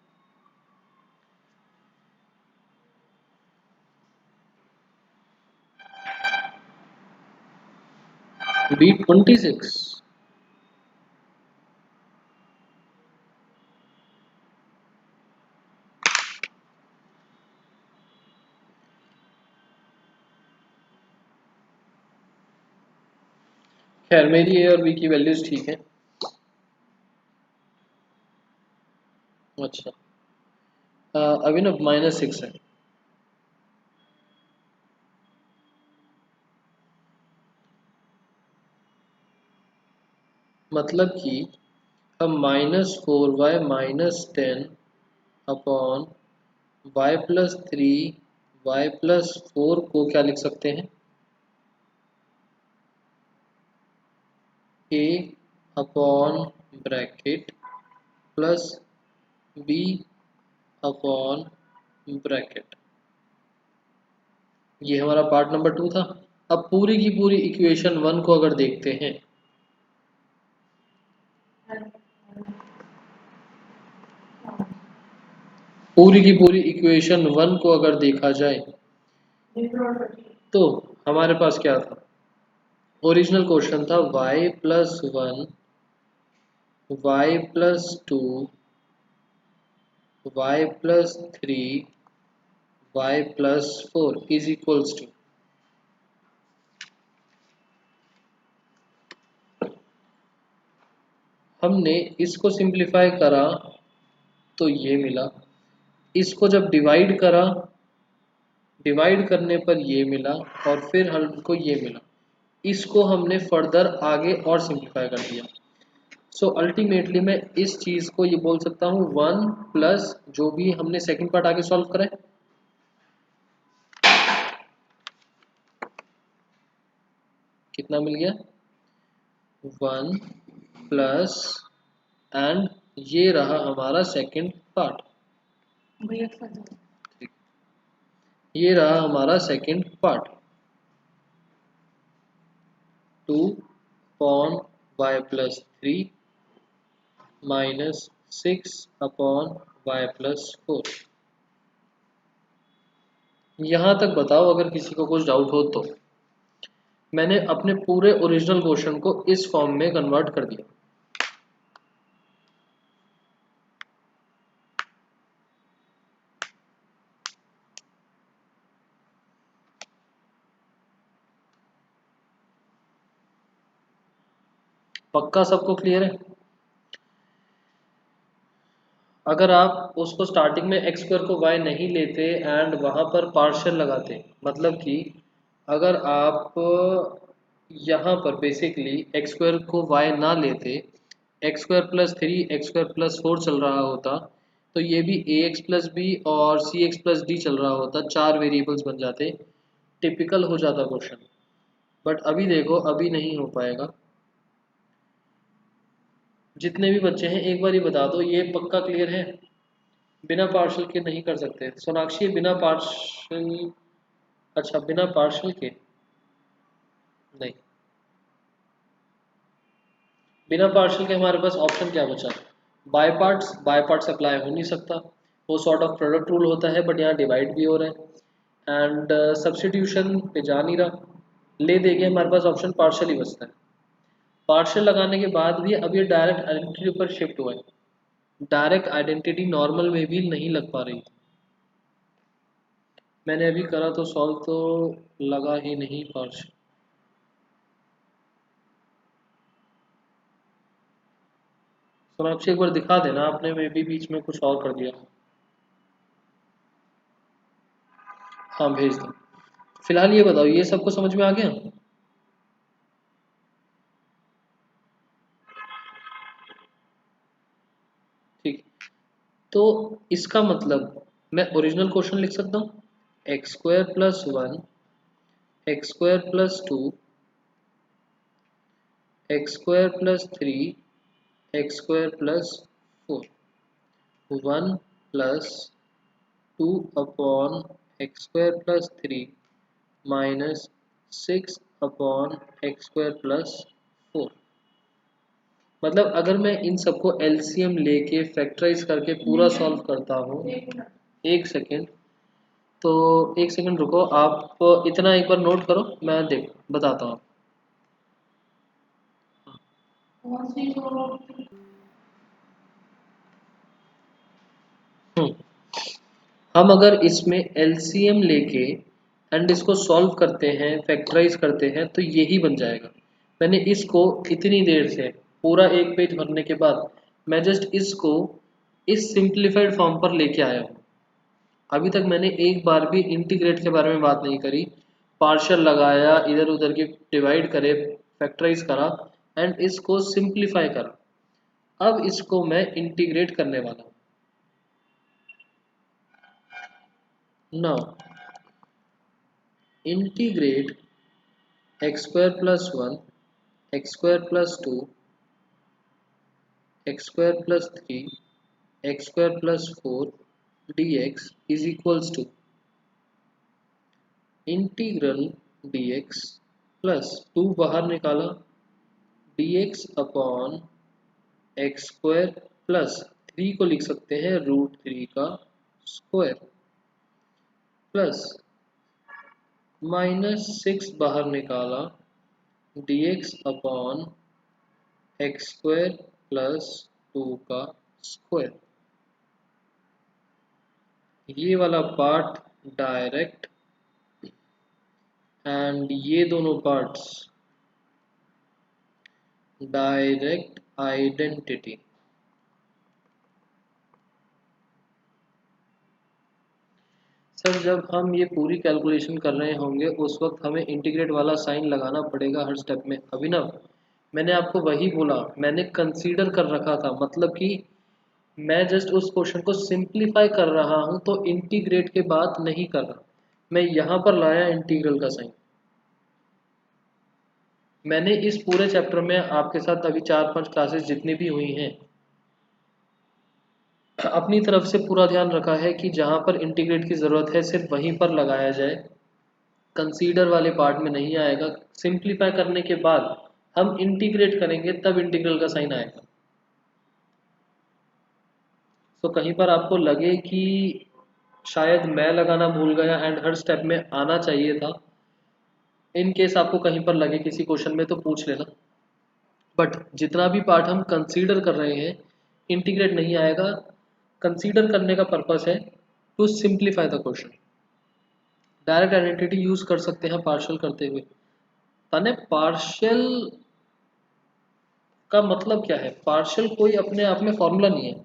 b 26, खैर मेरी a और b की वैल्यूज ठीक है। अच्छा अभिनव -6 है, मतलब कि हम -4y -10 upon y plus 3 y plus 4 को क्या लिख सकते हैं, a upon bracket plus b upon bracket. ये हमारा पार्ट नंबर 2 था। अब पूरी की पूरी इक्वेशन 1 को अगर देखते हैं, पूरी की पूरी इक्वेशन 1 को अगर देखा जाए तो हमारे पास क्या था, ओरिजिनल क्वेश्चन था y plus 1 y plus 2 y plus 3 y plus 4 is equals to, हमने इसको सिंप्लीफाई करा तो ये मिला, इसको जब डिवाइड करा, डिवाइड करने पर ये मिला और फिर हमको ये मिला, इसको हमने फर्दर आगे और सिंप्लीफाई कर दिया। सो अल्टीमेटली मैं इस चीज़ को ये बोल सकता हूँ 1 प्लस जो भी हमने सेकंड पार्ट आगे सॉल्व करा है, कितना मिल गया 1 प्लस एंड ये रहा हमारा सेकंड पार्ट, ये रहा हमारा second part 2 upon y plus 3 -6 upon y plus 4। यहाँ तक बताओ अगर किसी को कुछ डाउट हो तो। मैंने अपने पूरे ओरिजिनल क्वेश्चन को इस फॉर्म में कन्वर्ट कर दिया। पक्का सबको क्लियर है? अगर आप उसको स्टार्टिंग में x स्क्वायर को y नहीं लेते एंड वहाँ पर पार्शियल लगाते, मतलब कि अगर आप यहाँ पर बेसिकली x स्क्वायर को y ना लेते, x square plus 3 x square plus 4 चल रहा होता तो ये भी ax प्लस बी और cx प्लस डी चल रहा होता, 4 वेरिएबल्स बन जाते, टिपिकल हो जाता क्वेश्चन। बट अभी देखो अभी नहीं हो पाएगा। जितने भी बच्चे हैं एक बार ही बता दो ये पक्का क्लियर है? बिना पार्शियल के नहीं कर सकते। सोनाक्षी बिना पार्शियल, अच्छा बिना पार्शियल के नहीं, बिना पार्शियल के हमारे पास ऑप्शन क्या बचा, by parts, by parts apply हो नहीं सकता, वो सॉर्ट ऑफ प्रोडक्ट रूल होता है बट यहाँ डिवाइड भी हो रहा है एंड सब्सटीट्यूशन पे जा नहीं रहा, ले देंगे हमारे पास ऑप्शन पार्शियल ही बचता है। पार्शियल लगाने के बाद भी अब ये डायरेक्ट आइडेंटिटी पर शिफ्ट हुआ है, डायरेक्ट आइडेंटिटी नॉर्मल में भी नहीं लग पा रही। मैंने अभी करा तो सॉल्व तो लगा ही नहीं पार्शियल। सोनाक्षी एक बार दिखा देना, आपने मे भी बीच में कुछ और कर दिया। हाँ भेज दो। फिलहाल ये बताओ, ये सबको समझ में आ गया? ठीक। तो इसका मतलब मैं ओरिजिनल क्वेश्चन लिख सकता हूँ, x square plus one, x square plus two, x square plus three, x square plus four, one plus two upon x square plus three minus six upon x square plus four. मतलब अगर मैं इन सबको LCM लेके factorise करके पूरा solve करता हूँ, एक सेकेंड, तो एक सेकेंड रुको, आप इतना एक बार नोट करो, मैं देख बताता हूँ। हम्म, हम अगर इसमें एलसीएम लेके एंड इसको सॉल्व करते हैं, फैक्टराइज करते हैं, तो यही बन जाएगा। मैंने इसको इतनी देर से पूरा एक पेज भरने के बाद मैं जस्ट इसको इस सिंप्लीफाइड फॉर्म पर लेके आया हूँ। अभी तक मैंने एक बार भी इंटीग्रेट के बारे में बात नहीं करी, पार्शियल लगाया, इधर उधर की डिवाइड करे, फैक्टराइज करा एंड इसको सिंप्लीफाई करा। अब इसको मैं इंटीग्रेट करने वाला हूँ। Now integrate x square plus one, x square plus two, x square plus three, x square plus four dx is equals to integral dx plus two बाहर निकाला, dx upon x square plus three को लिख सकते हैं root three का square, plus minus six बाहर निकाला, dx upon x square plus two का स्क्वायर। ये वाला पार्ट डायरेक्ट एंड ये दोनों पार्ट्स डायरेक्ट आइडेंटिटी। सर जब हम ये पूरी कैलकुलेशन कर रहे होंगे उस वक्त हमें इंटीग्रेट वाला साइन लगाना पड़ेगा हर स्टेप में। अभिनव, मैंने आपको वही बोला, मैंने कंसीडर कर रखा था, मतलब कि मैं जस्ट उस क्वेश्चन को सिंप्लीफाई कर रहा हूँ, तो इंटीग्रेट के बाद नहीं कर रहा, मैं यहाँ पर लाया इंटीग्रल का साइन। मैंने इस पूरे चैप्टर में आपके साथ अभी 4-5 क्लासेस जितनी भी हुई हैं, अपनी तरफ से पूरा ध्यान रखा है कि जहाँ पर इंटीग्रेट की ज़रूरत है सिर्फ वहीं पर लगाया जाए, कंसीडर वाले पार्ट में नहीं आएगा। सिंप्लीफाई करने के बाद हम इंटीग्रेट करेंगे तब इंटीग्रल का साइन आएगा। तो कहीं पर आपको लगे कि शायद मैं लगाना भूल गया एंड हर स्टेप में आना चाहिए था, इन केस आपको कहीं पर लगे किसी क्वेश्चन में तो पूछ लेना, बट जितना भी पार्ट हम कंसीडर कर रहे हैं इंटीग्रेट नहीं आएगा। कंसीडर करने का पर्पस है to simplify the question. Direct identity use कर सकते हैं पार्शियल करते हुए। तने पार्शियल का मतलब क्या है? पार्शियल कोई अपने आप में फॉर्मूला नहीं है।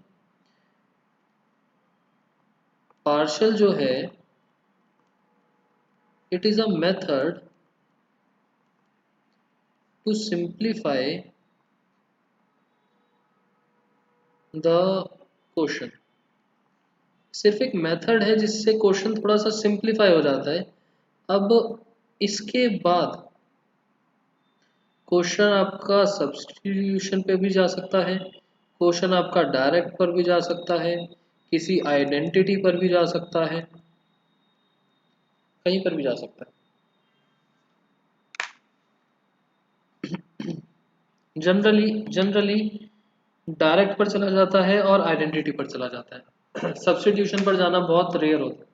पार्शियल जो है it is a method to simplify the question. सिर्फ एक मेथड है जिससे क्वेश्चन थोड़ा सा सिंप्लीफाई हो जाता है। अब इसके बाद क्वेश्चन आपका सब्स्टिट्यूशन पे भी जा सकता है, क्वेश्चन आपका डायरेक्ट पर भी जा सकता है, किसी आइडेंटिटी पर भी जा सकता है, कहीं पर भी जा सकता है। जनरली डायरेक्ट पर चला जाता है और आइडेंटिटी पर चला जाता है। सब्स्टिट्यूशन पर जाना बहुत रेयर होता है।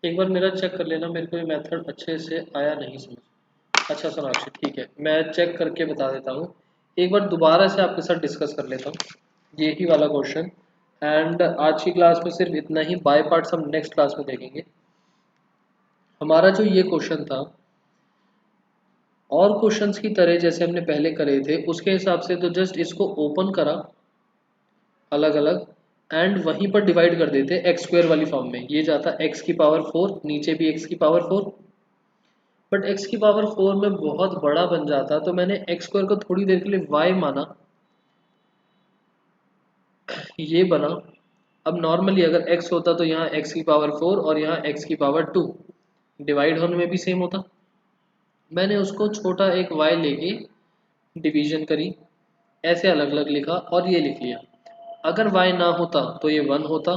एक बार मेरा चेक कर लेना, मेरे को ये मेथड अच्छे से आया नहीं समझ। अच्छा सोनाक्षी ठीक है, मैं चेक करके बता देता हूँ। एक बार दोबारा से आपके साथ डिस्कस कर लेता हूँ यही वाला क्वेश्चन, एंड आज की क्लास में सिर्फ इतना ही, बाय पार्ट्स हम नेक्स्ट क्लास में देखेंगे। हमारा जो ये क्वेश्चन था, और क्वेश्चंस की तरह जैसे हमने पहले करे थे उसके हिसाब से, तो जस्ट इसको ओपन करा अलग अलग एंड वहीं पर डिवाइड कर देते एक्स स्क्वायर वाली फॉर्म में। ये जाता एक्स की पावर 4, नीचे भी एक्स की पावर 4, बट एक्स की पावर 4 में बहुत बड़ा बन जाता, तो मैंने एक्स स्क्वायर को थोड़ी देर के लिए वाई माना, ये बना। अब नॉर्मली अगर x होता तो यहाँ x की पावर 4 और यहाँ x की पावर 2 डिवाइड होने में भी सेम होता। मैंने उसको छोटा एक y लेके डिवीजन करी, ऐसे अलग अलग लिखा और ये लिख लिया। अगर y ना होता तो ये 1 होता,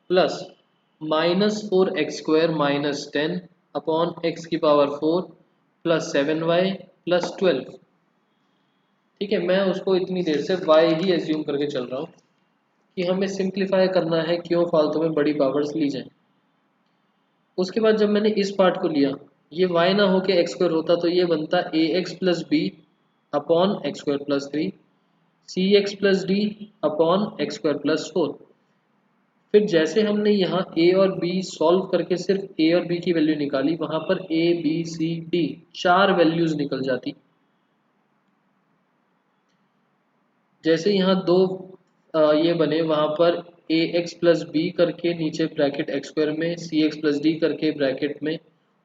प्लस -4x² -10 अपॉन x की पावर 4 प्लस 7y प्लस 12। ठीक है, मैं उसको इतनी देर से y ही एज्यूम करके चल रहा हूँ कि हमें सिंप्लीफाई करना है, क्यों फालतू में बड़ी पावर्स ली जाए। उसके बाद जब मैंने इस पार्ट को लिया, ये y ना होके एक्स स्क्वायर होता तो ये बनता a x plus b upon x square plus 3, c x plus d upon x square plus 4। फिर जैसे हमने यहाँ a और b सॉल्व करके सिर्फ a और b की वैल्यू निकाली, वहां पर a b c d 4 values निकल जाती। जैसे यहाँ दो ये बने, वहां पर ए एक्स प्लस बी करके नीचे ब्रैकेट एक्स स्क्वायर में, सी एक्स प्लस डी करके ब्रैकेट में,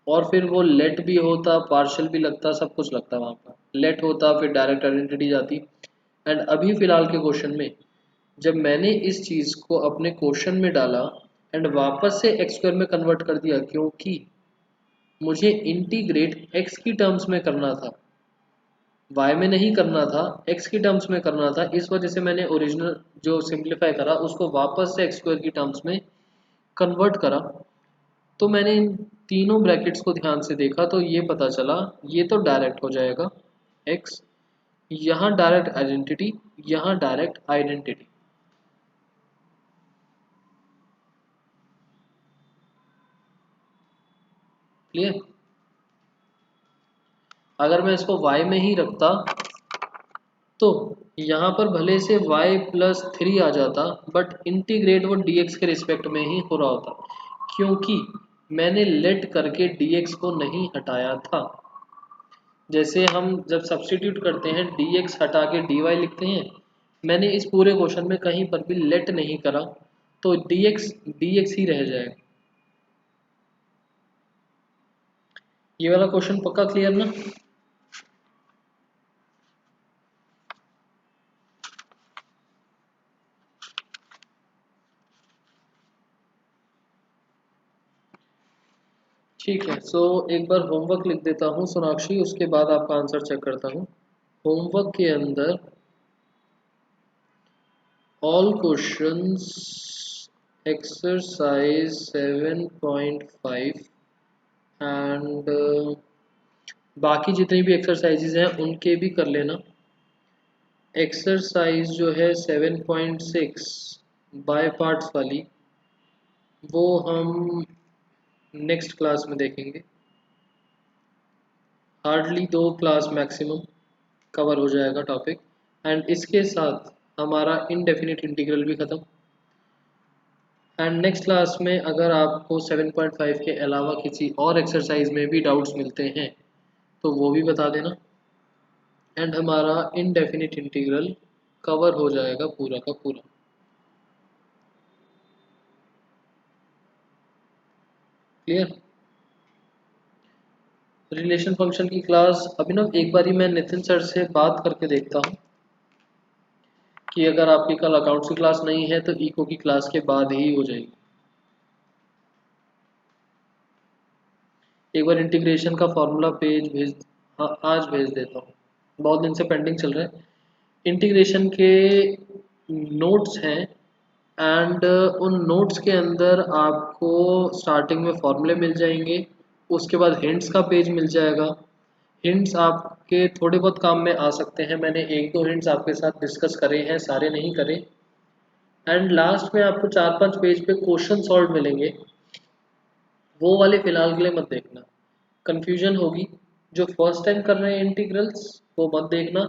और फिर वो लेट भी होता, पार्शल भी लगता, सब कुछ लगता वहां पर। लेट होता फिर डायरेक्ट आइडेंटिटी जाती। एंड अभी फिलहाल के क्वेश्चन में जब मैंने इस चीज़ को अपने क्वेश्चन में डाला एंड वापस से एक्स स्क्वायर में कन्वर्ट कर दिया, क्योंकि मुझे इंटीग्रेट एक्स की टर्म्स में करना था, y में नहीं करना था, x की टर्म्स में करना था। इस वजह से मैंने ओरिजिनल जो सिंप्लीफाई करा उसको वापस से एक्स स्क्वायर की टर्म्स में कन्वर्ट करा। तो मैंने इन तीनों ब्रैकेट्स को ध्यान से देखा तो ये पता चला, ये तो डायरेक्ट हो जाएगा x, यहाँ डायरेक्ट आइडेंटिटी, यहाँ डायरेक्ट आइडेंटिटी। क्लियर? अगर मैं इसको y में ही रखता तो यहाँ पर भले से y प्लस 3 आ जाता, बट इंटीग्रेट वो dx के रिस्पेक्ट में ही हो रहा होता, क्योंकि मैंने लेट करके dx को नहीं हटाया था। जैसे हम जब सब्स्टिट्यूट करते हैं dx हटा के dy लिखते हैं, मैंने इस पूरे क्वेश्चन में कहीं पर भी लेट नहीं करा, तो dx dx ही रह जाएगा। ये वाला क्वेश्चन पक्का क्लियर ना? ठीक है, सो एक बार होमवर्क लिख देता हूँ सोनाक्षी, उसके बाद आपका आंसर चेक करता हूँ। होमवर्क के अंदर ऑल क्वेश्चंस एक्सरसाइज 7.5 एंड बाकी जितनी भी एक्सरसाइजेज हैं उनके भी कर लेना। एक्सरसाइज जो है 7.6 बाय पार्ट्स वाली, वो हम नेक्स्ट क्लास में देखेंगे। हार्डली 2 क्लास मैक्सिमम कवर हो जाएगा टॉपिक, एंड इसके साथ हमारा इनडेफिनिट इंटीग्रल भी ख़त्म। एंड नेक्स्ट क्लास में अगर आपको 7.5 के अलावा किसी और एक्सरसाइज में भी डाउट्स मिलते हैं तो वो भी बता देना, एंड हमारा इनडेफिनिट इंटीग्रल कवर हो जाएगा पूरा का पूरा। क्लियर? रिलेशन फंक्शन की क्लास अभिनव एक बारी मैं नितिन सर से बात करके देखता हूँ कि अगर आपकी कल अकाउंट्स की क्लास नहीं है तो इको की क्लास के बाद ही हो जाएगी। एक बार इंटीग्रेशन का फॉर्मूला पेज भेज, हाँ आज भेज देता हूँ, बहुत दिन से पेंडिंग चल रहा है। इंटीग्रेशन के नोट्स हैं, एंड उन नोट्स के अंदर आपको स्टार्टिंग में फॉर्मूले मिल जाएंगे, उसके बाद हिंट्स का पेज मिल जाएगा। हिंट्स आपके थोड़े बहुत काम में आ सकते हैं, मैंने एक दो हिंट्स आपके साथ डिस्कस करे हैं, सारे नहीं करे। एंड लास्ट में आपको 4-5 पेज पे क्वेश्चन सॉल्व मिलेंगे, वो वाले फिलहाल के लिए मत देखना, कंफ्यूजन होगी। जो फर्स्ट टाइम कर रहे हैं इंटीग्रल्स वो मत देखना,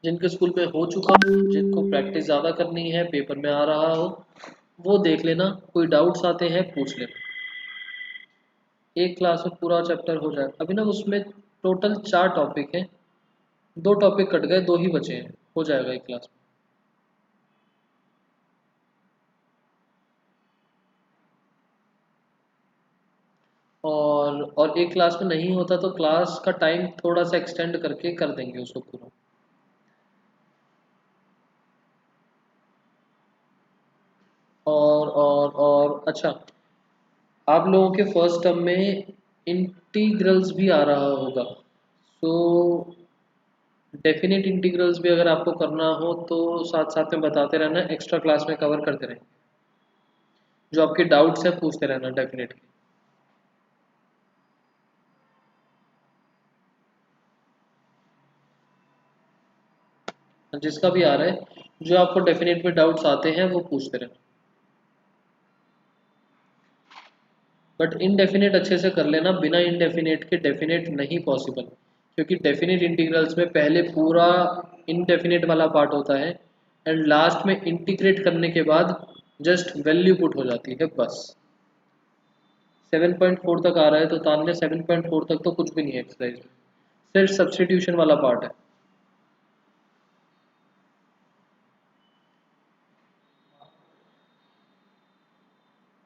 जिनके स्कूल में हो चुका हो, जिनको प्रैक्टिस ज़्यादा करनी है, पेपर में आ रहा हो, वो देख लेना। कोई डाउट्स आते हैं पूछ लेना। एक क्लास में पूरा चैप्टर हो जाए। अभी ना उसमें टोटल 4 टॉपिक हैं, 2 टॉपिक कट गए, 2 ही बचे हैं, हो जाएगा एक क्लास में। और एक क्लास में नहीं होता तो क्लास का टाइम थोड़ा सा एक्सटेंड करके कर देंगे उसको पूरा। और अच्छा, आप लोगों के फर्स्ट टर्म में इंटीग्रल्स भी आ रहा होगा, सो डेफिनेट इंटीग्रल्स भी अगर आपको करना हो तो साथ साथ में बताते रहना, एक्स्ट्रा क्लास में कवर करते रहें। जो आपके डाउट्स हैं पूछते रहना डेफिनेट के। जिसका भी आ रहा है, जो आपको डेफिनेट में डाउट्स आते हैं वो पूछते रहना। बट इनडेफिनेट अच्छे से कर लेना, बिना इनडेफिनेट के डेफिनेट नहीं पॉसिबल, क्योंकि डेफिनेट इंटीग्रल्स में पहले पूरा इनडेफिनेट वाला पार्ट होता है एंड लास्ट में इंटीग्रेट करने के बाद जस्ट वैल्यू पुट हो जाती है बस। 7.4 तक आ रहा है तो तान्य 7.4 तक तो कुछ भी नहीं है एक्सरसाइज में, सिर्फ सब्सटीट्यूशन वाला पार्ट है।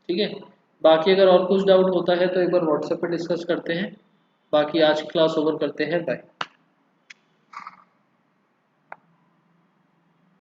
ठीक है, बाकी अगर और कुछ डाउट होता है तो एक बार व्हाट्सएप पे डिस्कस करते हैं। बाकी आज क्लास ओवर करते हैं, बाय।